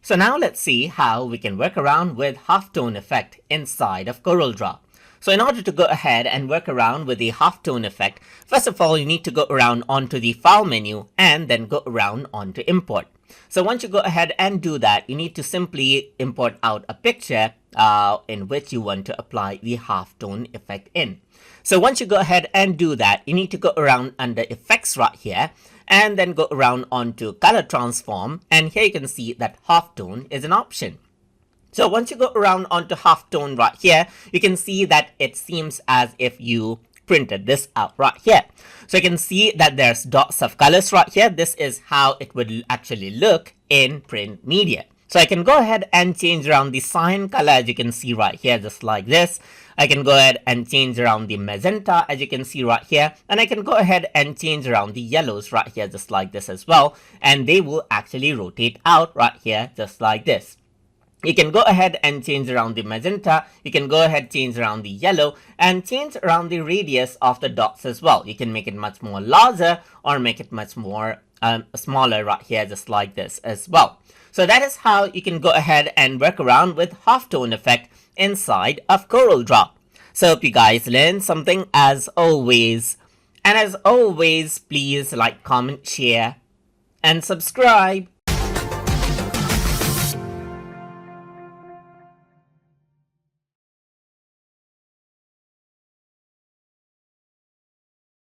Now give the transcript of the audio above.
So now let's see how we can work around with halftone effect inside of Corel Draw. So in order to go ahead and work around with the halftone effect, first of all, you need to go around onto the file menu and then go around onto import. So once you go ahead and do that, you need to simply import out a picture in which you want to apply the halftone effect in. So once you go ahead and do that, you need to go around under effects right here and then go around onto color transform, and here you can see that halftone is an option. So once you go around onto halftone right here, you can see that it seems as if you printed this out right here. So you can see that there's dots of colors right here. This is how it would actually look in print media. So I can go ahead and change around the cyan color, as you can see right here, just like this. I can go ahead and change around the magenta, as you can see right here, and I can go ahead and change around the yellows right here, just like this as well, and they will actually rotate out right here, just like this. You can go ahead and change around the magenta, you can go ahead change around the yellow, and change around the radius of the dots as well. You can make it much more larger or make it much more smaller right here, just like this as well. So that is how you can go ahead and work around with halftone effect inside of Corel Draw. So hope you guys learned something as always. And as always, please like, comment, share, and subscribe.